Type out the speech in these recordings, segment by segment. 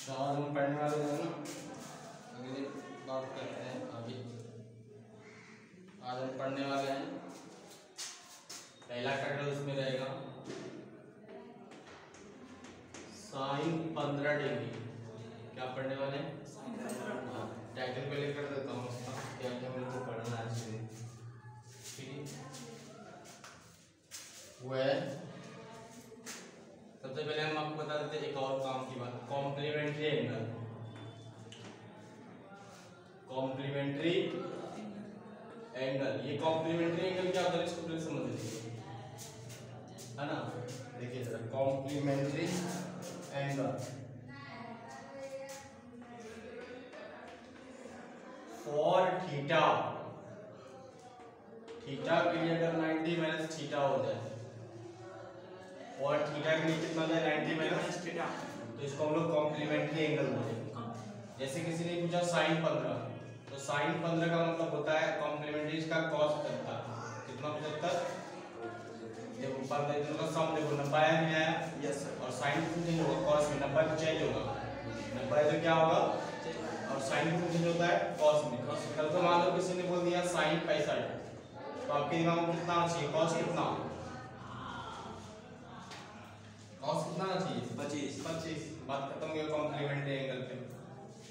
आज हम पढ़ने वाले हैं ना, अगली बात करते हैं अभी। आज हम पढ़ने वाले हैं, पहला टर्टल इसमें रहेगा साइन 15 डिग्री। क्या पढ़ने वाले हैं? टाइटल पहले कर देता हूँ उसका, क्या क्या मेरे को पढ़ना है इसमें। वो है, सबसे पहले हम आपको बता देते हैं एक और काम की बात, कॉम्प्लीमेंट्री एंगल। कॉम्प्लीमेंट्री एंगल, ये कॉम्प्लीमेंट्री एंगल क्या होता है इसको पहले समझ लीजिए, है ना। देखिए जरा, complementary angle for theta, theta के लिए अगर 90 माइनस थीटा हो जाए और थीटा के लिए कितना हो जाए 90 माइनस थीटा, तो इसको हम लोग कॉम्प्लीमेंट्री एंगल बोलेंगे। जैसे किसी ने पूछा साइन 15, तो साइन 15 का मतलब होता है कॉम्प्लीमेंट्री इसका cos 75। कितना 75? देखो ऊपर इधर का सम देखो 90 आया नहीं आया? Yes sir. और साइन क्यों चेंज होगा? cos में 90 तो चेंज होगा, 90 तो क्या होगा? और साइन क्यों चेंज होता है? cos में। कल को मान लो किसी ने बोल दिया साइन 65, तो आपके दिमाग में कितना आना चाहिए? cos कितना? cos कितना आना चाहिए? 25। बात खत्म हो गई कॉम्प्लीमेंट्री एंगल पे,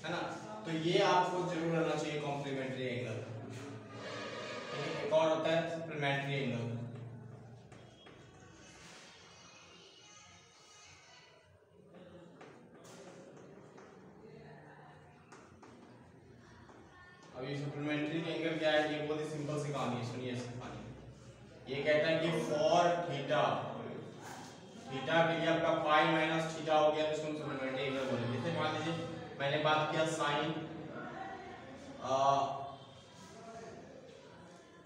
है ना। तो ये आपको जरूर रहना चाहिए कॉम्प्लीमेंट्री एंगल। एक और होता है सप्लीमेंट्री एंगल। अभी सप्लीमेंट्री एंगल क्या है, ये बहुत ही सिंपल सी कहानी है, सुनिए इसकी कहानी। ये कहता है कि फॉर थीटा, थीटा के लिए आपका पाई माइनस थीटा हो गया, तो इसको सप्लीमेंट्री एंगल बोलेंगे। जैसे मान लीजिए मैंने बात किया साइन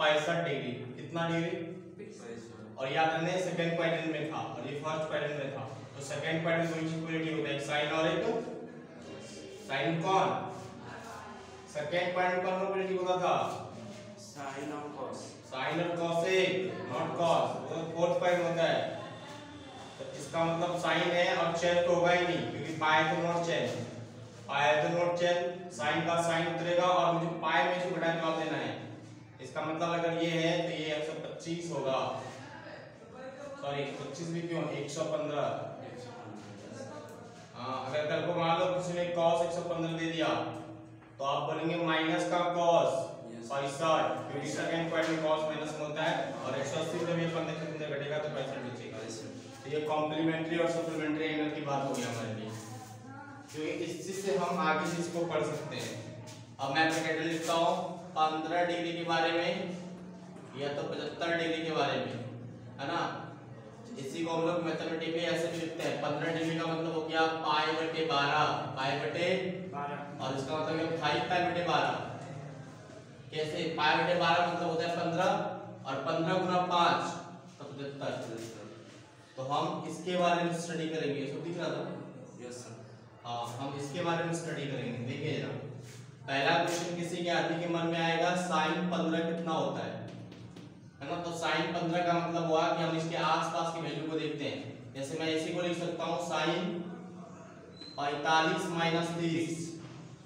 65 डिग्री, कितना डिग्री? और याद रखना सेकंड क्वाड्रेंट में था और ये फर्स्ट क्वाड्रेंट में था, तो सेकंड क्वाड्रेंट में इक्वलिटी होता है, एक साइन और एक साइन। कौन सेकंड क्वाड्रेंट कौन इक्वलिटी होता था? साइन और कॉस, साइन और कॉसेक, नॉट कॉस, वो फोर्थ क्वाड्रेंट होता है। तो इसका मतलब साइन है और चेंज तो होगा ही नहीं, क्योंकि पाई तो नॉट चेंज, पाई तो नॉट चेंज, साइन का साइन उतरेगा और मुझे पाई में से घटा जवाब देना है। इसका मतलब अगर ये है तो ये 125 होगा, सॉरी 25 भी क्यों, 115। हाँ, अगर कल को मान लो किसी ने cos 115 दे दिया, तो आप बोलेंगे माइनस का cos 65, क्योंकि सेकंड पॉइंट में cos माइनस में होता है, और 180 जब ये 15 से 15 घटेगा तो 65 बचेगा। तो ये कॉम्प्लीमेंट्री और सप्लीमेंट्री एंगल की बात हो गई हमारे लिए, क्योंकि इस चीज से हम आगे चीज को पढ़ सकते हैं। अब मैं ब्रैकेट लिखता हूँ 15 डिग्री के बारे में या तो 75 डिग्री के बारे में, है ना। इसी को हम लोग मैथमेटिकली ऐसे भी लिखते हैं, 15 डिग्री का मतलब हो गया पाई बटे 12, पाई बटे 12, और इसका मतलब है 5 पाई बटे 12। कैसे? पाई बटे 12 मतलब होता है 15, और 15 गुना 5 तो 75। तो हम इसके बारे में स्टडी करेंगे, सब दिख रहा था? Yes sir. हाँ, हम इसके बारे में स्टडी करेंगे। देखिए जरा, पहला क्वेश्चन किसी के आदमी के मन में आएगा साइन 15 कितना होता है ना। तो साइन 15 का मतलब हुआ कि हम इसके आसपास की वैल्यू को देखते हैं। जैसे मैं इसी को लिख सकता हूँ साइन 45 माइनस 30,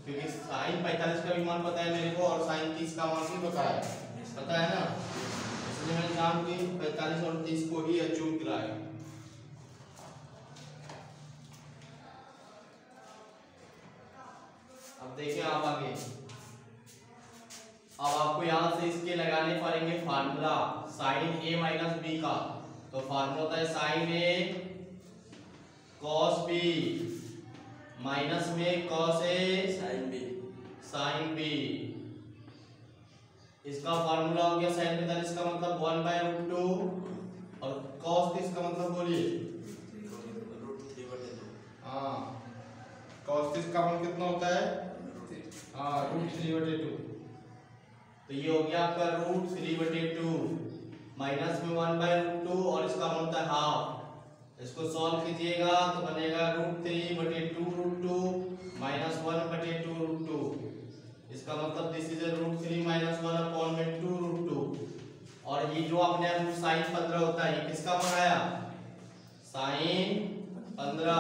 क्योंकि साइन 45 का भी मान पता है मेरे को और साइन 30 का मान भी पता है ना, इसलिए मैंने जान के 45 और 30 को ही अज्यूम किया है। अब देखिए आप आगे, अब आपको यहां से इसके लगाने पड़ेंगे फार्मूला साइन ए माइनस बी का। तो फार्मूला होता है साइन ए कॉस बी माइनस में कॉस ए साइन बी। इसका फार्मूला हो गया साइन 45 का मतलब 1/√2, और कॉस 30 का मतलब बोलिए हाँ, कॉस 30 का मान कितना होता है? हाँ, √3/2। तो ये हो गया आपका √3/2 माइनस में 1/√2, और इसका मान होता है हाफ। इसको सॉल्व कीजिएगा तो बनेगा √3/2√2 माइनस 1/2√2। इसका मतलब दिस इज √3 माइनस 1/2√2। और ये जो आपने साइन 15 होता है, ये किसका मान आया? साइन 15,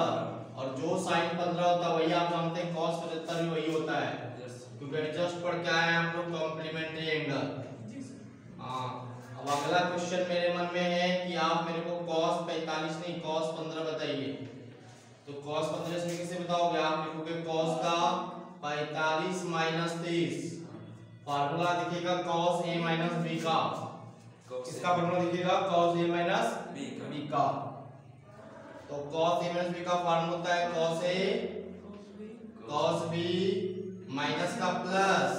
और जो साइन 15 होता है वही आप जानते हैं cos 75 भी वही होता है, क्योंकि एडजस्ट पढ़ के आए हैं हम लोग कॉम्प्लीमेंट्री एंगल। हाँ, अब अगला क्वेश्चन मेरे मन में है कि आप मेरे को cos 45 नहीं cos 15 बताइए। तो cos 15 इसमें कैसे बताओगे? आप लिखोगे cos का 45 माइनस 30, फार्मूला दिखेगा cos a माइनस b का। किसका फार्मूला दिखेगा? cos a माइनस b का। तो cos a माइनस b का फार्मूला होता है cos a cos b minus का plus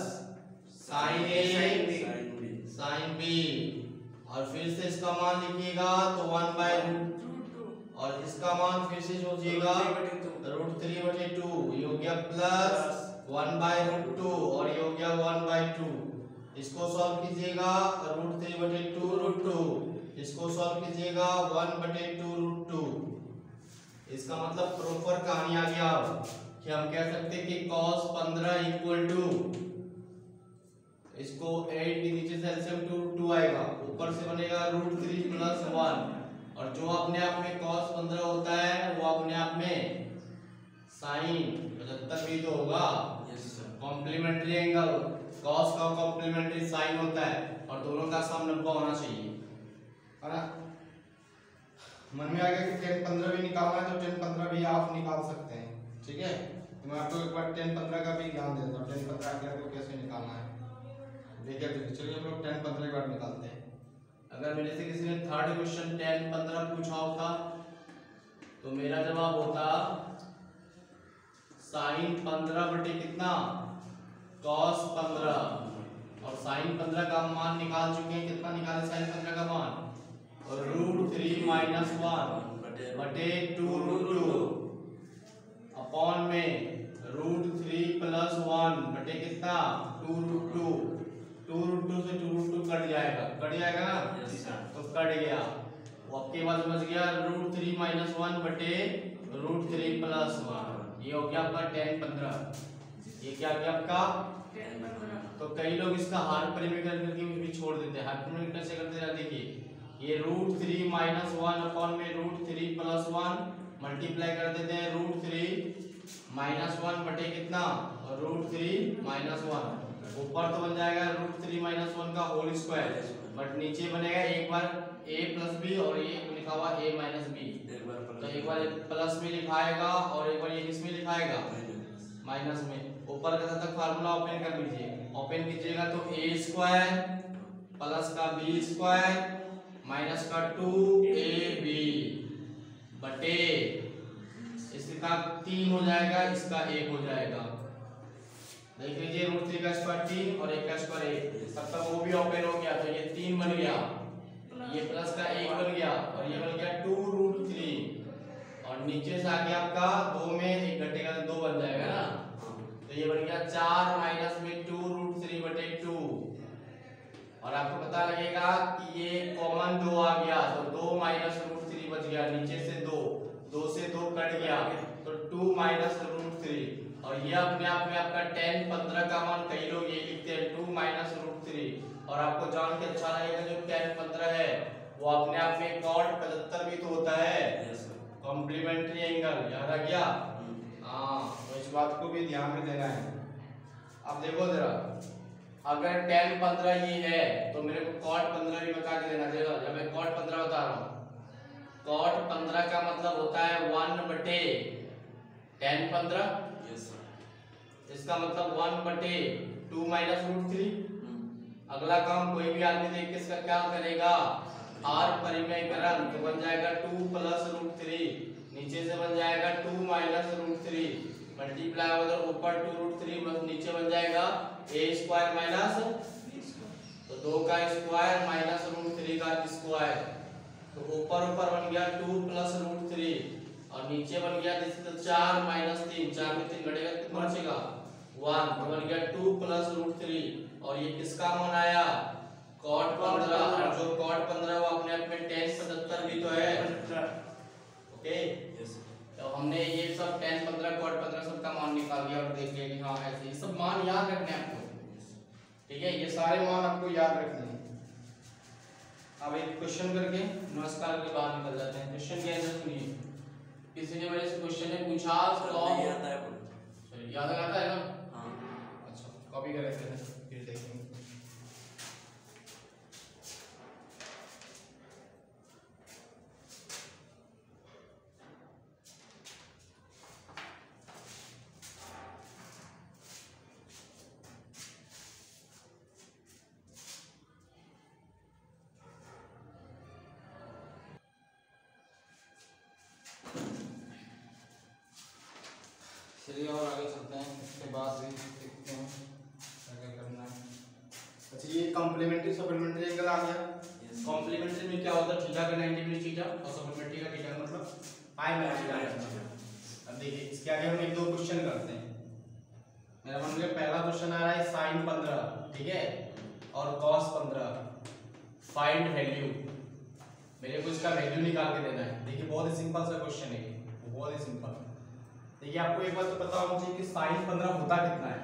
sin a sin b, और फिर से इसका मान लिखिएगा तो 1/√, और इसका मान फिर से सोचिएगा √3/2, ये हो गया प्लस 1/√2 और ये हो गया 1/2। इसको सॉल्व कीजिएगा √3/2√2, इसको सॉल्व कीजिएगा 1/2√2। इसका मतलब प्रॉपर कहानी आ गया कि हम कह सकते हैं कि cos 15 इक्वल टू, इसको 8 के नीचे से एलसीएम 2 आएगा, ऊपर से बनेगा √3 + 1, और जो अपने आप में cos 15 होता है वो अपने आप में sin 75 भी तो होगा। कॉम्प्लीमेंट्री एंगल cos का कॉम्प्लीमेंट्री sin होता है, और दोनों का सम 90 होना चाहिए, है ना? मन में आ गया कि tan 15 भी निकालना है तो tan 15 भी आप निकाल सकते हैं, ठीक है? तो मैं आपको एक बार tan 15 का भी ध्यान देता हूँ, tan 15 को कैसे निकालना है देखिए। तो चलिए हम लोग tan 15 एक बार निकालते हैं। अगर मेरे से किसी ने थर्ड क्वेश्चन tan 15 पूछा होता तो मेरा जवाब होता sin 15 बटे कितना cos 15, और sin 15 का मान निकाल चुके हैं। कितना निकाले sin 15 का मान? √3 - 1 बटे 2√2 अपॉन में √3 + 1 बटे कितना 2√2। 2√2 से 2√2 कट जाएगा ना? तो कट गया, वो आपके पास बच गया √3 - 1 बटे √3 + 1। ये हो गया आपका tan 15। ये क्या हो गया आपका tan 15। तो कई लोग इसका हाफ परिमेय करके भी छोड़ देते हैं। हाफ परिमेय कैसे करते हैं देखिए, ये √3 - 1 अपॉन में √3 + 1 मल्टीप्लाई कर देते हैं √3 - 1 बटे कितना √3 - 1। ऊपर तो बन जाएगा √3 - 1 का होल स्क्वायर, बट नीचे बनेगा एक बार a + b और ये लिखा हुआ a - b। तो एक बार प्लस में लिखाएगा और एक बार ये किस में लिखाएगा माइनस में। ऊपर का तक फार्मूला ओपन कर लीजिए, ओपन कीजिएगा तो a² प्लस का b² माइनस का 2ab बटे इसका 3 हो जाएगा, इसका 1 हो जाएगा। देख लीजिए √3 का स्क्वायर 3 और 1 का स्क्वायर 1, तब तक वो भी ओपन हो गया। तो ये 3 बन गया, ये प्लस का 1 बन गया और ये बन गया 2√3, और नीचे से आगे आपका 2 में 1 घटेगा तो 2 बन जाएगा ना। तो ये बन गया 4 माइनस में 2√3 बटे 2, और आपको पता लगेगा कि ये कॉमन 2 आ गया तो 2 माइनस √3 बच गया, नीचे से 2 से 2 कट गया तो 2 माइनस √3, और ये अपने आप में आपका tan 15 का मान कई लोग ये लिखते हैं 2 माइनस √3। और आपको जान के अच्छा लगेगा जो tan 15 है वो अपने आप में cot 75 भी तो होता है, कॉम्प्लीमेंट्री एंगल, याद आ गया? हाँ, तो इस बात को भी ध्यान में देना है। अब देखो जरा, अगर tan 15 ये है तो मेरे को cot 15 भी बता के देना चाहिए। जब मैं cot 15 बता रहा हूँ, cot 15 का मतलब होता है 1 बटे tan 15, इसका मतलब 1 बटे 2 माइनस √3। अगला काम कोई भी आदमी देख के इसका क्या करेगा, r परिमेयकरण, तो बन जाएगा 2 + √3, नीचे से बन जाएगा 2 माइनस √3 मल्टीप्लाई होगा ऊपर 2√3 बस नीचे बन जाएगा a² माइनस, तो 2 का स्क्वायर माइनस √3 का स्क्वायर, तो ऊपर बन गया 2 + √3 और नीचे बन गया 4 माइनस 3, 4 में 3 घटेगा कितना बचेगा 1, तो बन गया 2 + √3, और ये किसका मान आया cot 15, और जो cot 15 वो अपने आप में tan 75 भी तो है। ओके, तो हमने ये सब tan 15 cot 15 सब का मान निकाल दिया और देख लिया कि हाँ ऐसे ये सब मान याद रखने हैं आपको, ठीक है? ये सारे मान आपको याद रखने हैं। अब एक क्वेश्चन करके नमस्कार के बाहर निकल जाते हैं। क्वेश्चन क्या है सुनिए, किसी ने मेरे से क्वेश्चन है पूछा तो याद आता है, चलिए याद आता है ना। हाँ अच्छा कॉपी कर लेते हैं फिर देखेंगे। चलिए और आगे चलते हैं, इसके बाद भी देखते हैं क्या क्या करना है। अच्छा ये कॉम्प्लीमेंट्री सप्लीमेंट्री एंगल आ गया। कॉम्प्लीमेंट्री में क्या होता है, थीटा का 90 डिग्री थीटा और सप्लीमेंट्री का थीटा मतलब पाई में थीटा। अब देखिए इसके आगे हम एक दो क्वेश्चन करते हैं। मेरा मन में पहला क्वेश्चन आ रहा है sin 15, ठीक है, और cos 15, फाइंड वैल्यू। मेरे को इसका वैल्यू निकाल के देना है। देखिए बहुत ही सिंपल सा क्वेश्चन है ये, बहुत ही सिंपल। देखिए आपको एक बात तो पता होना चाहिए कि sin 15 होता कितना है।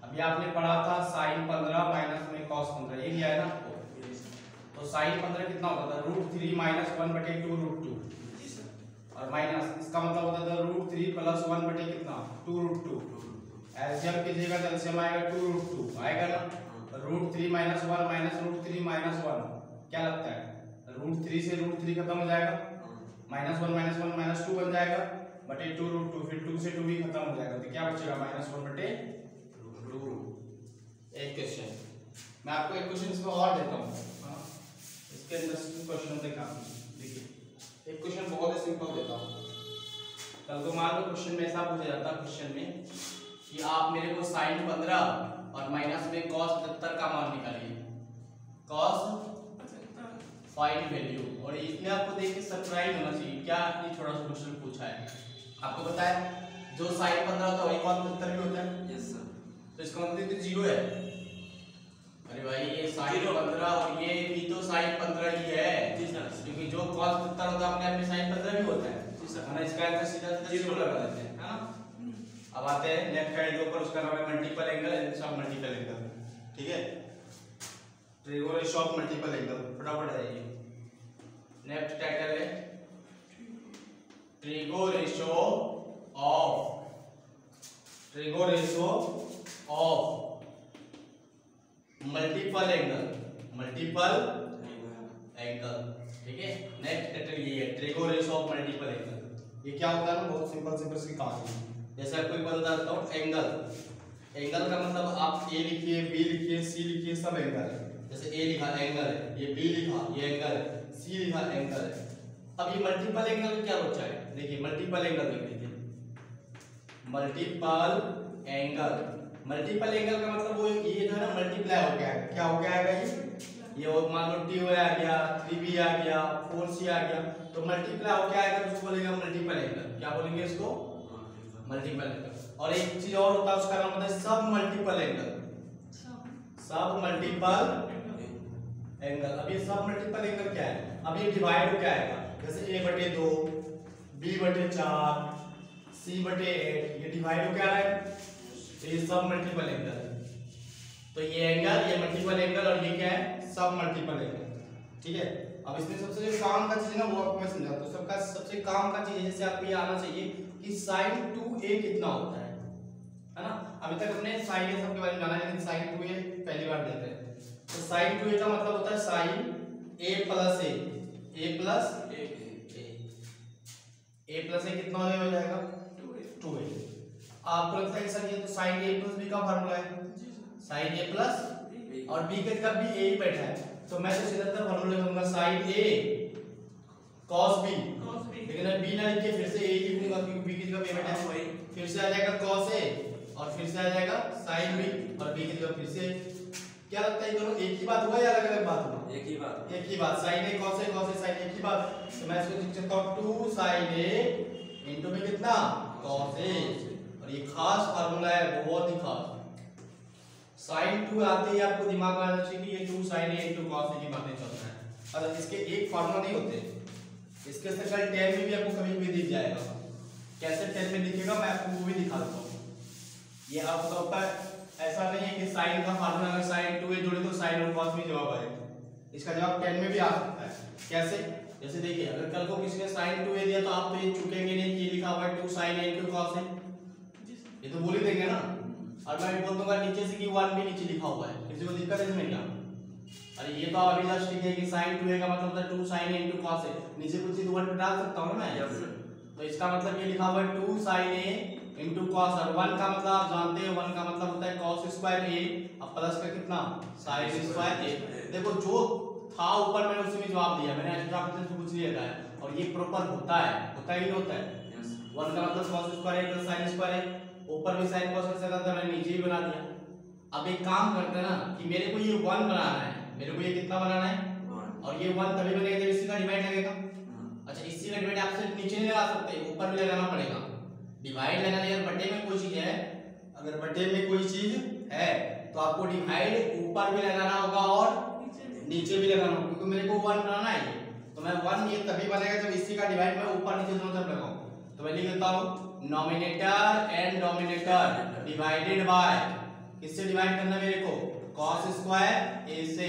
अभी आपने पढ़ा था sin 15 माइनस में cos 15, ये दिया है ना आपको। तो sin 15 कितना होता था, √3 माइनस 1/2 √2, और माइनस इसका मतलब होता था √3 प्लस 1 बटे कितना 2 √2। एलसीएम कीजिएगा तो एलसीएम आएगा 2 √2 आएगा ना। √3 माइनस 1 माइनस √3 माइनस 1 क्या लगता है, √3 से √3 खत्म हो जाएगा, -1 माइनस 1 माइनस 2 बन जाएगा बटे 2 √2, फिर 2 से 2 भी खत्म हो जाएगा तो क्या बचेगा -1 बटे 2। एक क्वेश्चन मैं आपको एक क्वेश्चन इसमें और देता हूँ, इसके अंदर क्वेश्चन देखा। देखिए एक क्वेश्चन बहुत ही सिंपल देता हूँ। कल को मान लो क्वेश्चन में ऐसा पूछा जाता क्वेश्चन में कि आप मेरे को sin 15 और माइनस में cos 75 का मान निकालिए, cos फाइंड वैल्यू। और इसमें आपको देख के सरप्राइज होना चाहिए, क्या ये थोड़ा सा क्वेश्चन पूछा है। आपको पता है जो sin 15 होता है वही cos 75 भी होता है। Yes sir. तो इसका मतलब तो 0 है। अरे भाई ये sin 15 और ये भी तो sin 15 ही है, क्योंकि जो cos 75 होता है अपने आप में sin 15 भी होता है। हमें इसका आंसर सीधा सीधा 0 लगा देते हैं, है ना। अब आते हैं लेफ्ट हैंड के ऊपर, उसका नाम है मल्टीपल एंगल एंड सब मल्टीपल एंगल, ठीक है। Trigo ratio of multiple angle, फटाफट है ये। नेक्स्ट टाइटल है trigo ratio of multiple angle, ठीक है। नेक्स्ट टाइटल ये है trigo ratio of multiple angle. ये क्या होता है ना, बहुत सिंपल सी कहानी है। जैसे आपको एक बता देता हूँ, एंगल का मतलब आप ए लिखिए, बी लिखिए, सी लिखिए, सब एंगल है। जैसे ए लिखा एंगल है, ये बी लिखा ये एंगल है, सी लिखा एंगल है। अब ये मल्टीपल एंगल में क्या बचा है, देखिए मल्टीपल एंगल देख लीजिए। मल्टीपल एंगल का मतलब वो ये जो है ना मल्टीप्लाई हो गया है, क्या हो गया है ये मान लो टी आ गया, 3b आ गया, 4c आ गया, तो मल्टीप्लाई हो गया है तो उसको बोलेंगे मल्टीपल एंगल। क्या बोलेंगे इसको, मल्टीपल एंगल। और एक चीज और होता है उसका नाम होता है सब मल्टीपल एंगल। अब ये सब मल्टीपल एंगल क्या है, अब ये डिवाइड हो क्या आएगा, जैसे a/2 b/4 c/8, ये डिवाइड हो क्या रहा है, तो ये सब मल्टीपल एंगल है। तो ये एंगल, ये मल्टीपल एंगल और ये क्या है, सब मल्टीपल एंगल, ठीक है। अब इसमें सबसे जो काम का चीज है ना वो आपको मैं समझाता हूँ। सबका सबसे काम का चीज जैसे आपको ये आना चाहिए कि sin 2a कितना होता है ना। अभी तक हमने sin a सब के बारे में जाना है, लेकिन sin 2a पहली बार देख रहे हैं। तो sin 2a का मतलब होता है sin a प्लस a कितना हो जाएगा 2a। आपको लगता है सर ये तो sin a प्लस b का फार्मूला है, sin a प्लस और b के जगह भी a ही बैठा है, तो मैं तो सीधा फार्मूला लिखूंगा sin a cos b, लेकिन अब b ना लिखिए फिर से a लिखूंगा क्योंकि b की जगह b बैठा है, फिर से आ जाएगा cos a और फिर से आ जाएगा sin b और b की जगह फिर से। क्या लगता है दोनों एक ही बात हुआ या अलग-अलग बात हुआ, एक ही बात sin a cos a sin एक ही बात। तो मैं इसको लिख सकता हूं 2 sin a इनटू में कितना cos a, और ये खास फार्मूला है, बहुत ही खास। sin 2 आते ही आपको दिमाग में आना चाहिए कि ये 2 sin a into cos a की बातें चल रहा है। और इसके एक फार्मूला नहीं होते, इसके सकल टेन में भी आपको कभी भी दिख जाएगा। कैसे टेन में दिखेगा मैं आपको वो भी दिखा देता हूँ। ये आपको होता है ऐसा नहीं है कि sin का फार्मूला अगर sin 2a जोड़े तो sin और cos में जवाब आएगा, इसका जवाब 10 में भी आ सकता है। कैसे, जैसे देखिए अगर कल को किसी ने sin 2a दिया तो आप तो ये चुकेंगे नहीं कि ये लिखा हुआ है 2 sin a into cos a, ये तो बोल ही देंगे ना। और मैं बोल दूंगा नीचे से कि 1 भी नीचे लिखा हुआ है, किसी को दिक्कत है इसमें क्या? अरे ये तो अभी जस्ट ठीक है कि sin 2a का मतलब होता है 2 sin a into cos a, नीचे कुछ चीज वर्ड पे डाल सकता हूं ना मैं। तो इसका मतलब ये लिखा हुआ है 2 sin a into cos, और 1 का मतलब आप जानते हैं 1 का मतलब होता है cos स्क्वायर a, अब प्लस का कितना sin स्क्वायर a। देखो जो था ऊपर मैंने उसी में जवाब दिया, मैंने एक्स्ट्रा कुछ नहीं लगाया, और ये प्रॉपर होता ही नहीं होता है। 1 का मतलब cos square a plus sin square a, ऊपर भी sin cos कर सकता था, मैंने नीचे भी बना दिया। अब एक काम करते हैं ना कि मेरे को ये 1 बनाना है, मेरे को ये कितना बनाना है, और ये 1 तभी बनेगा जब इसी का डिवाइड लगेगा। अच्छा इसी का डिवाइड आप सिर्फ नीचे नहीं लगा सकते, ऊपर भी लगाना पड़ेगा। डिवाइड लगाने अगर बटे में कोई चीज है, अगर बटे में कोई चीज है तो आपको डिवाइड ऊपर भी लगाना होगा और नीचे भी लगाना होगा, क्योंकि मेरे को 1 बनाना है। तो मैं 1 ये तभी बनेगा जब इसी का डिवाइड मैं ऊपर नीचे दोनों तरफ लगाऊं। तो मैं लिख देता हूं nominator and dominator divided by, किससे डिवाइड करना है मेरे को, cos स्क्वायर a से।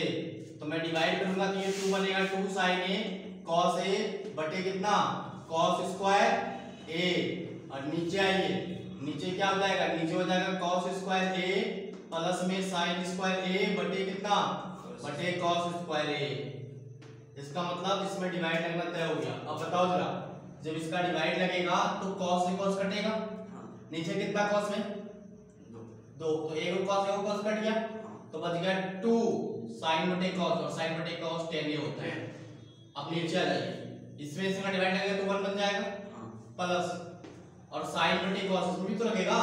तो मैं डिवाइड करूंगा तो ये 2 बनेगा 2 sin a cos a बटे कितना cos स्क्वायर a, और नीचे आइए, नीचे क्या हो जाएगा, नीचे हो जाएगा cos स्क्वायर a प्लस में sin स्क्वायर a बटे कितना बटे cos स्क्वायर a। इसका मतलब इसमें डिवाइड लगना तय हो गया। अब बताओ जरा, जब इसका डिवाइड लगेगा तो cos से cos कटेगा, नीचे कितना cos में 2, तो एक cos कट गया, तो बच गया 2 sin बटे cos, और sin बटे cos tan ये होता है। अब नीचे आ जाइए, इसमें इसका डिवाइड लगेगा तो 1 बन जाएगा प्लस, और sin बटे cos इसमें भी तो लगेगा,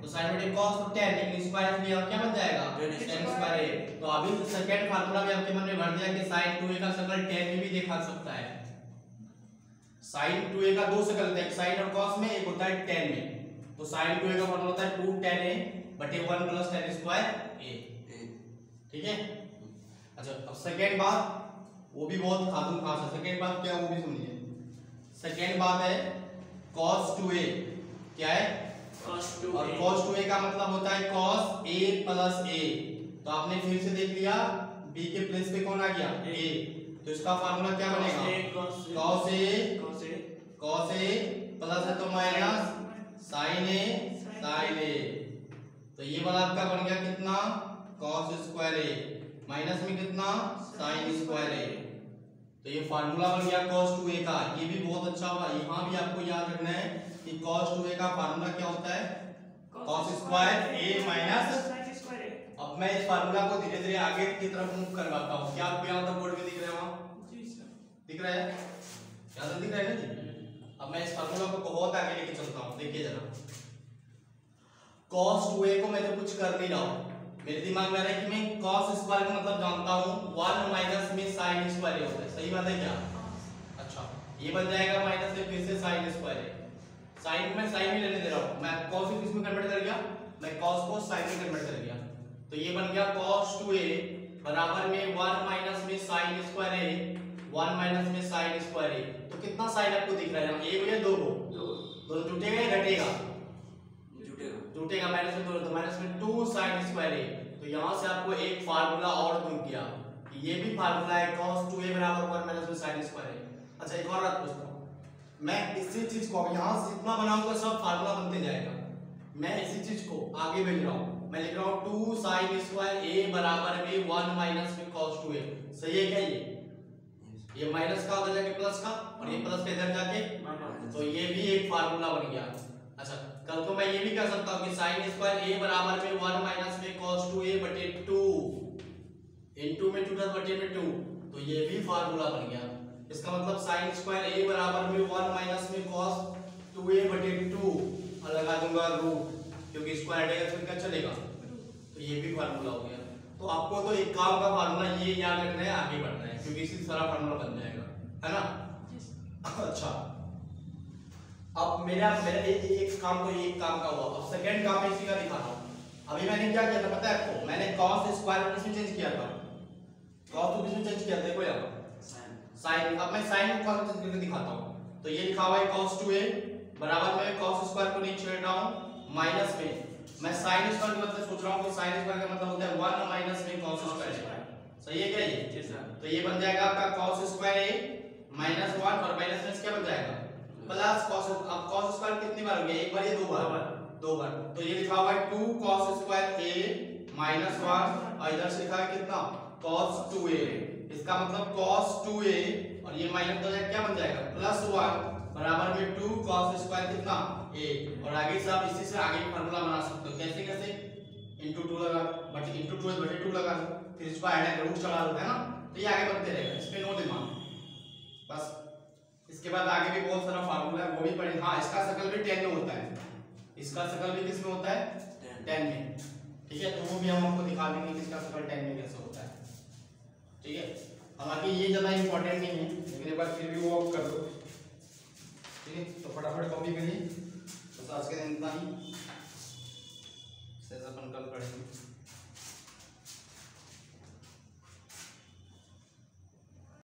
तो sin बटे cos तो tan, लेकिन स्क्वायर लिया क्या बन जाएगा tan स्क्वायर a। तो अभी सेकंड फार्मूला भी आपके मन में भर दिया कि sin 2a का शक्ल tan में भी देखा सकता है। sin 2a का दो शक्ल होता है, एक sin और cos में, एक होता है tan में। तो sin 2a का फार्मूला होता है 2 tan a बटे 1 प्लस tan स्क्वायर a, ठीक है। अच्छा अब सेकंड बात, वो भी बहुत खास है। सेकंड बात क्या है वो भी सुनिए। सेकंड बात है cos 2a, क्या है cos 2a, और cos 2a का मतलब होता है cos a प्लस a। तो आपने फिर से देख लिया b के प्लेस पे कौन आ गया a, तो इसका फार्मूला क्या बनेगा cos a प्लस है तो माइनस sin a। तो ये वाला आपका बन गया कितना cos स्क्वायर a माइनस में कितना sin स्क्वायर a। तो ये फार्मूला बन गया cos 2a का। ये भी बहुत अच्छा होगा, यहाँ भी आपको याद रखना है कि cos 2a का फार्मूला क्या होता है cos स्क्वायर a माइनस। अब मैं इस फार्मूला को धीरे धीरे आगे की तरफ मूव करवाता हूँ। क्या आपको यहाँ पर बोर्ड में दिख रहा है, वहाँ दिख रहा है, यहाँ से दिख रहा है ना जी। अब मैं इस फार्मूला को बहुत आगे लेके चलता हूँ, देखिए जरा। cos 2a को मैं तो कुछ कर नहीं रहा हूँ, मेरे दिमाग में आ रहा है कि मैं cos स्क्वायर का मतलब जानता हूँ 1 माइनस में sin स्क्वायर होता है, सही बात है क्या। अच्छा ये बन जाएगा माइनस में फिर से sin स्क्वायर है, sin में sin में लेने दे रहा हूँ मैं, cos को किसमें कन्वर्ट कर गया, मैं cos को sin में कन्वर्ट कर गया। तो ये बन गया cos 2a बराबर में 1 माइनस में sin स्क्वायर है, 1 माइनस में sin स्क्वायर है। तो कितना sin आपको दिख रहा है, एक या दो को टूटेगा या घटेगा, टूटेगा माइनस में 2, तो माइनस में 2 sin स्क्वायर है। तो यहां से आपको एक फार्मूला और दूं किया कि ये भी फार्मूला है cos 2a बराबर 1 माइनस में sin स्क्वायर है। अच्छा एक और बात पूछता हूं, मैं इसी चीज को यहां से इतना बनाऊंगा सब फार्मूला बनते जाएगा। मैं इसी चीज को आगे भेज रहा हूं, मैं लिख रहा हूं 2 sin स्क्वायर a बराबर में 1 माइनस में cos 2a। सही है क्या, ये माइनस का उधर जाके प्लस का, और ये प्लस का इधर जाके, तो ये भी एक फार्मूला बन गया। अच्छा कल को मैं ये भी कह सकता हूं कि sin स्क्वायर a बराबर में 1 माइनस में cos 2a बटे 2 इनटू में 2 बटे में 2, तो ये भी फार्मूला बन गया। इसका मतलब sin स्क्वायर a बराबर में 1 माइनस में cos 2a बटे 2, और लगा दूंगा रूट, क्योंकि स्क्वायर हटेगा तो क्या चलेगा, तो ये भी फार्मूला हो गया। तो आपको तो एक काम का फार्मूला ये याद रखना है, आगे बढ़ना है, क्योंकि इसी सारा फार्मूला बन जाएगा, है ना। अच्छा अब मेरा एक काम तो एक काम का हुआ, अब सेकंड काम मैं इसी का दिखा रहा हूं। अभी मैंने क्या किया था पता है आपको, मैंने cos स्क्वायर को किसमें चेंज किया था, cos को किसमें चेंज किया था, देखो यहाँ sin। अब मैं sin को चेंज करके दिखाता हूं। तो ये लिखा हुआ है cos 2a बराबर में cos स्क्वायर को नीचे हटा हूं माइनस में, मैं sin स्क्वायर का मतलब सोच रहा हूं कि sin स्क्वायर का मतलब होता है 1 माइनस में cos स्क्वायर। सही है क्या ये, तो ये बन जाएगा आपका cos स्क्वायर a -1 और माइनस क्या बन जाएगा प्लस cos। अब cos स्क्वायर कितनी बार हो गया, एक बार या दो बार? तो ये लिखा हुआ है 2 cos स्क्वायर a -1 और इधर से लिखा है कितना cos 2a। इसका मतलब cos 2a और ये माइनस हो जाएगा, क्या बन जाएगा +1 बराबर में 2 cos स्क्वायर कितना a। और आगे से आप इसी से आगे फार्मूला बना सकते हो। कैसे कैसे? इनटू 2 लगा, बट इनटू 2 बटे 2 लगा, फिर इसको ऐड रूट चला दो, है ना? तो ये आगे बढ़ते रहेगा, इस पे नो दिमाग बस। इसके बाद आगे भी बहुत सारा फार्मूला है, वो भी पढ़ेंगे। हाँ, इसका शकल भी 10 में होता है, इसका शकल भी किस में होता है 10 में, ठीक है? तो वो भी हम आपको दिखा देंगे कि इसका शकल 10 में कैसे होता है, ठीक है? हालांकि ये ज्यादा इंपॉर्टेंट नहीं है, लेकिन एक बार फिर भी वो कर दो, ठीक है? तो फटाफट कॉपी करिए, बस आज के दिन इतना ही, शेष अपन कल पढ़ेंगे।